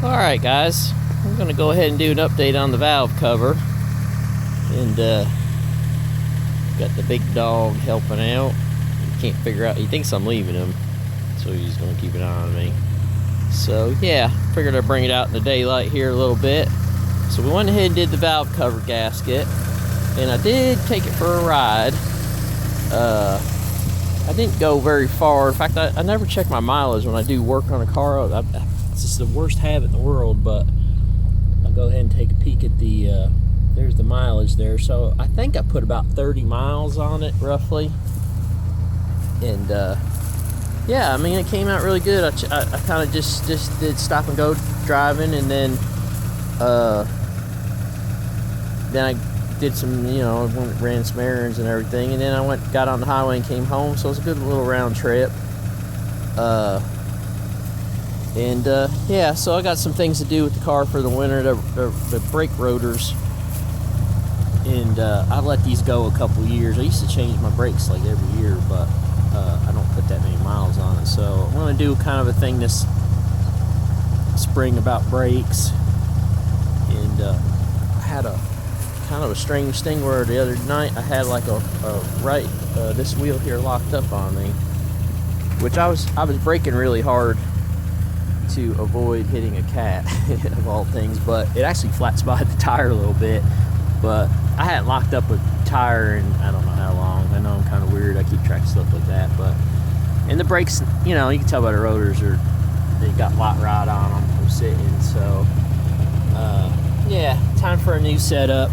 Alright guys, I'm going to go ahead and do an update on the valve cover. And got the big dog helping out. He can't figure out, he thinks I'm leaving him, so he's going to keep an eye on me. So yeah, figured I'd bring it out in the daylight here a little bit. So we went ahead and did the valve cover gasket, and I did take it for a ride. I didn't go very far. In fact, I never check my mileage when I do work on a car. It's just the worst habit in the world, but I'll go ahead and take a peek at the, there's the mileage there. So I think I put about 30 miles on it, roughly. And yeah, I mean, it came out really good. I kind of just did stop and go driving, and then I did some, ran some errands and everything, and then I got on the highway and came home. So it was a good little round trip. Yeah, so I got some things to do with the car for the winter. The brake rotors, and I let these go a couple years. I used to change my brakes like every year, but I don't put that many miles on it. So I'm going to do kind of a thing this spring about brakes. And I had a kind of a strange thing where the other night I had like this wheel here locked up on me, which I was braking really hard to avoid hitting a cat of all things, but it actually flat spotted the tire a little bit. But I hadn't locked up a tire in I don't know how long. I know I'm kind of weird, I keep track of stuff like that, but and the brakes, you can tell by the rotors they got lot rod on them from sitting. So yeah, time for a new setup.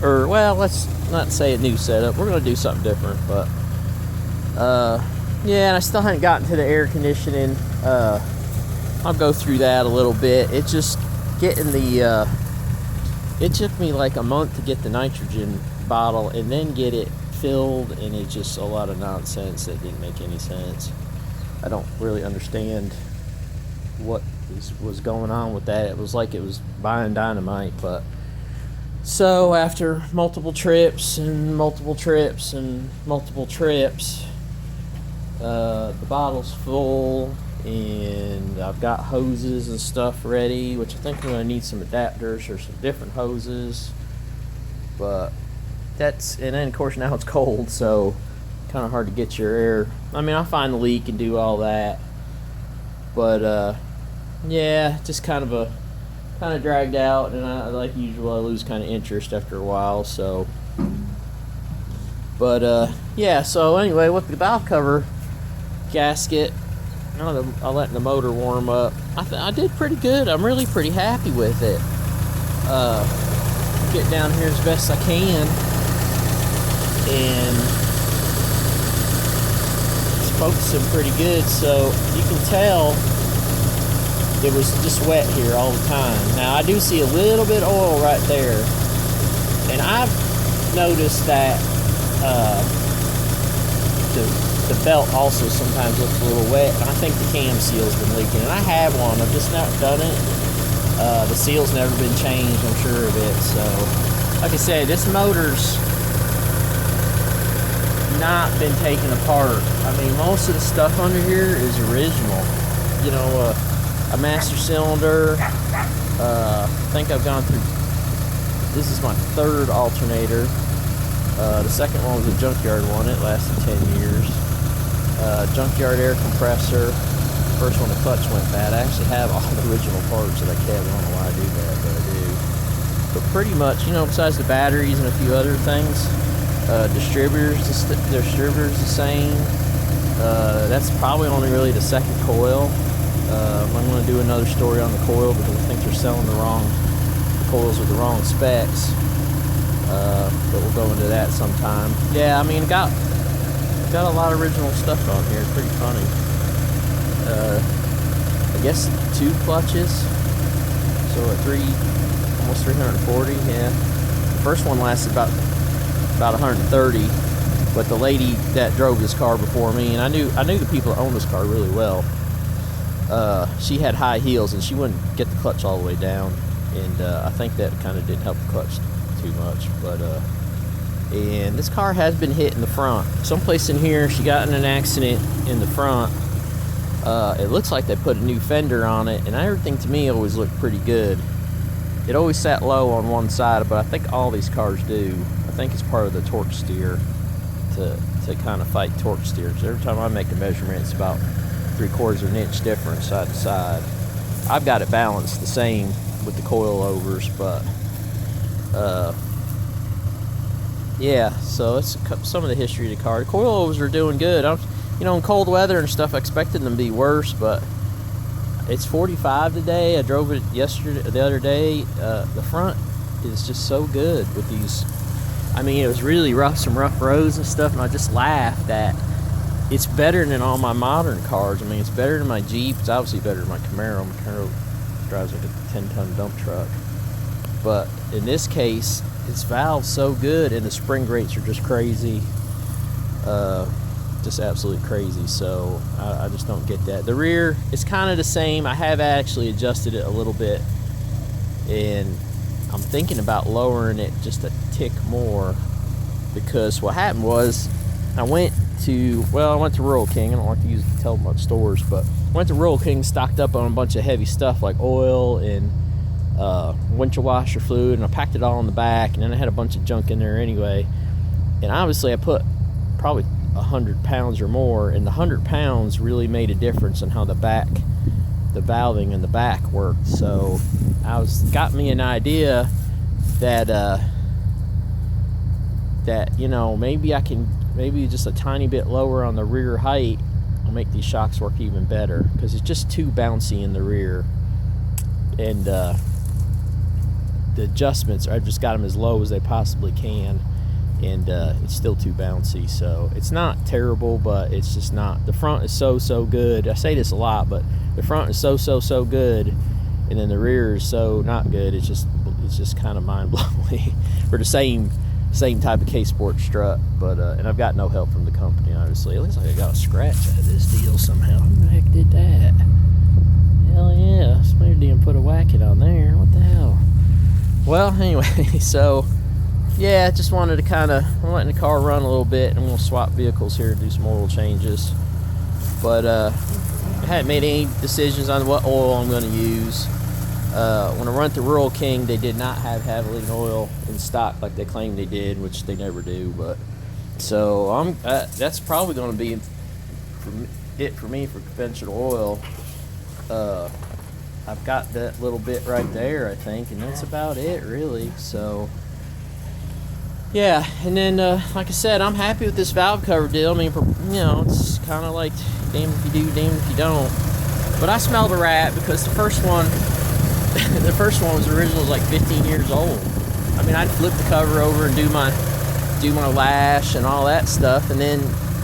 Or well, let's not say a new setup, we're gonna do something different. But yeah, and I still haven't gotten to the air conditioning. I'll go through that a little bit. It's just getting the it took me like a month to get the nitrogen bottle and then get it filled, and it's just a lot of nonsense that didn't make any sense. I don't really understand what was going on with that. It was like it was buying dynamite. But so after multiple trips, the bottle's full, and I've got hoses and stuff ready, which I think I'm going to need some adapters or some different hoses. But and then of course now it's cold, so kind of hard to get your air. I mean, I'll find the leak and do all that, but yeah, just kind of dragged out, and I, like usual, I lose kind of interest after a while. So but yeah, so anyway, with the valve cover gasket, I'll let the motor warm up. I did pretty good. I'm really pretty happy with it. Get down here as best I can, and it's focusing pretty good. So you can tell it was just wet here all the time. Now I do see a little bit of oil right there, and I've noticed that the belt also sometimes looks a little wet, and I think the cam seal's been leaking. And I have one, I've just not done it. The seal's never been changed, I'm sure of it. So, like I said, this motor's not been taken apart. I mean, most of the stuff under here is original. A master cylinder. I think I've gone through, this is my third alternator. The second one was a junkyard one, it lasted 10 years. Junkyard air compressor. First one, the clutch went bad. I actually have all the original parts that I kept. I don't know why I do that, but I do. But pretty much, besides the batteries and a few other things, distributors the same. That's probably only really the second coil. I'm going to do another story on the coil because I think they're selling the coils with the wrong specs. But we'll go into that sometime. Yeah, I mean, got a lot of original stuff on here. It's pretty funny. I guess 2 clutches, so at almost 340. Yeah, the first one lasted about 130, but the lady that drove this car before me, and I knew the people that owned this car really well. She had high heels, and she wouldn't get the clutch all the way down, and I think that kind of didn't help the clutch too much. But and this car has been hit in the front. Someplace in here, she got in an accident in the front. It looks like they put a new fender on it, and everything to me always looked pretty good. It always sat low on one side, but I think all these cars do. I think it's part of the torque steer to kind of fight torque steer. Because every time I make a measurement, it's about 3/4 of an inch difference side to side. I've got it balanced the same with the coilovers, but yeah. So it's some of the history of the car. The coilovers are doing good. In cold weather and stuff, I expected them to be worse, but it's 45 today. I drove it the other day. The front is just so good with these. I mean, it was really rough, some rough roads and stuff, and I just laughed at it's better than all my modern cars. I mean, it's better than my Jeep. It's obviously better than my Camaro. My Camaro drives like a 10-ton dump truck. But in this case, its valve's so good, and the spring rates are just crazy. Just absolutely crazy. So I just don't get that. The rear is kind of the same. I have actually adjusted it a little bit, and I'm thinking about lowering it just a tick more, because what happened was I went to Rural King. I don't like to tell them about stores, but I went to Rural King, stocked up on a bunch of heavy stuff like oil and windshield washer fluid, and I packed it all in the back, and then I had a bunch of junk in there anyway. And obviously I put probably 100 pounds or more, and the 100 pounds really made a difference in how the valving in the back worked. So got me an idea that maybe just a tiny bit lower on the rear height will make these shocks work even better, because it's just too bouncy in the rear. And the adjustments, I've just got them as low as they possibly can, and it's still too bouncy. So it's not terrible, but it's just not. The front is so good. I say this a lot, but the front is so good, and then the rear is so not good. It's just kind of mind-blowing for the same type of K-Sport strut. But and I've got no help from the company, obviously. It looks like I got a scratch out of this deal somehow. Who the heck did that? Hell yeah, somebody didn't put a whack-it on there. What the hell? Well, anyway, so yeah, just wanted to I'm letting the car run a little bit, and I'm gonna swap vehicles here and do some oil changes. But I hadn't made any decisions on what oil I'm gonna use. When I run to Rural King, they did not have Havoline oil in stock like they claimed they did, which they never do. But so that's probably going to be it for me for conventional oil. I've got that little bit right there, I think, and that's about it, really. So yeah, and then like I said, I'm happy with this valve cover deal. I mean, it's kind of like damn if you do, damn if you don't. But I smelled a rat, because the first one was original, was like 15 years old. I mean, I'd flip the cover over and do my lash and all that stuff, and then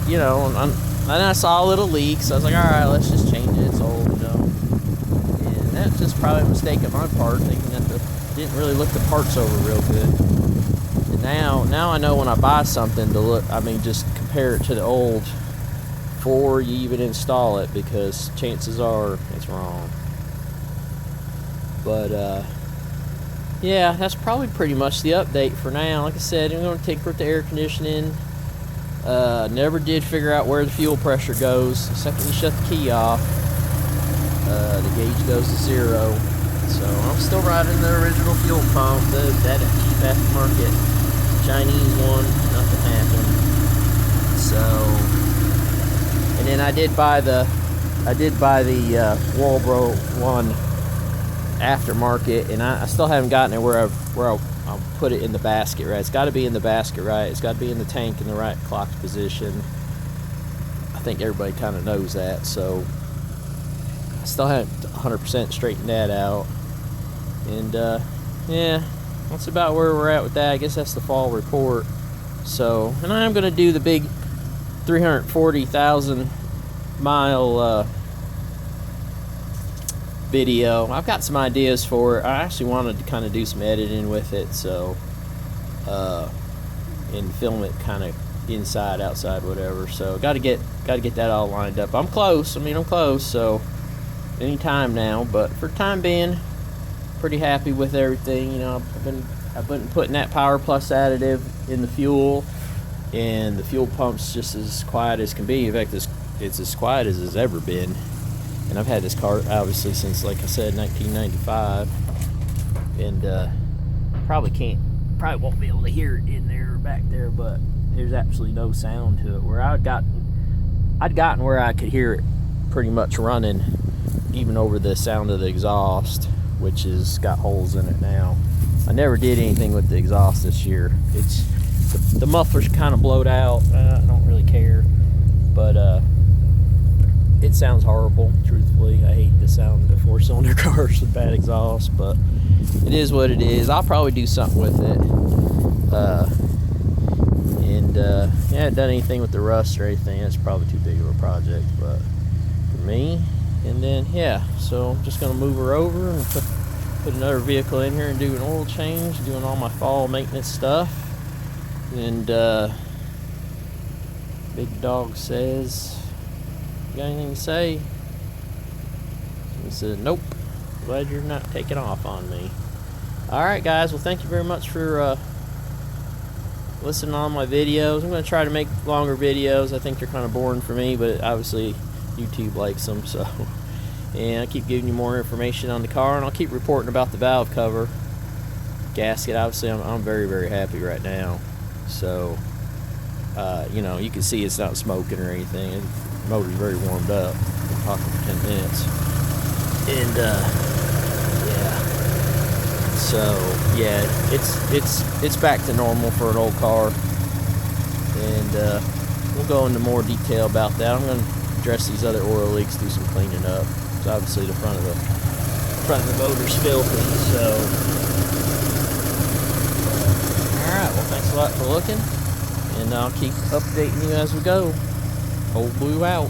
and I saw a little leak, so I was like, all right, let's just change it. It's old, And that's just probably a mistake on my part, thinking that didn't really look the parts over real good. And now I know when I buy something just compare it to the old before you even install it, because chances are it's wrong. But yeah, that's probably pretty much the update for now. Like I said, I'm going to tinker with the air conditioning. Never did figure out where the fuel pressure goes. The second you shut the key off, the gauge goes to 0. So I'm still riding the original fuel pump, that cheap aftermarket Chinese one. Nothing happened. So, and then I did buy the Walbro one aftermarket, and I still haven't gotten it where I'll put it in the basket right. It's got to be in the basket right. It's got to be in the tank in the right clocked position. I think everybody kind of knows that, so I still haven't 100% straightened that out. And yeah, that's about where we're at with that. I guess that's the fall report. So, and I'm going to do the big 340,000 mile video. I've got some ideas for it. I actually wanted to kind of do some editing with it, so and film it kind of inside, outside, whatever. So got to get that all lined up. I'm close. So anytime now, but for the time being, pretty happy with everything. I've been putting that Power Plus additive in the fuel, and the fuel pump's just as quiet as can be. In fact, it's as quiet as it's ever been. And I've had this car obviously since, like I said, 1995, and probably won't be able to hear it in there or back there, but there's absolutely no sound to it. Where I'd gotten where I could hear it pretty much running, even over the sound of the exhaust, which has got holes in it now. I never did anything with the exhaust this year. It's the muffler's kind of blowed out. I don't really care, but it sounds horrible, truthfully. I hate the sound of 4-cylinder cars with bad exhaust, but it is what it is. I'll probably do something with it. Yeah, I haven't done anything with the rust or anything. That's probably too big of a project, but for me. And then, yeah, so I'm just gonna move her over and put another vehicle in here and do an oil change, doing all my fall maintenance stuff. And Big Dog says, "You got anything to say?" He said, "Nope. Glad you're not taking off on me." Alright guys, well thank you very much for listening to all my videos. I'm going to try to make longer videos. I think they're kind of boring for me, but obviously YouTube likes them, so. And I keep giving you more information on the car, and I'll keep reporting about the valve cover gasket. Obviously I'm very, very happy right now. So you know, you can see it's not smoking or anything. The motor's very warmed up. Been talking for 10 minutes. And yeah. So yeah, it's back to normal for an old car. And we'll go into more detail about that. I'm gonna address these other oil leaks, do some cleaning up. So obviously the front of the motor's filthy, so alright, well thanks a lot for looking, and I'll keep updating you as we go. Old Blue out.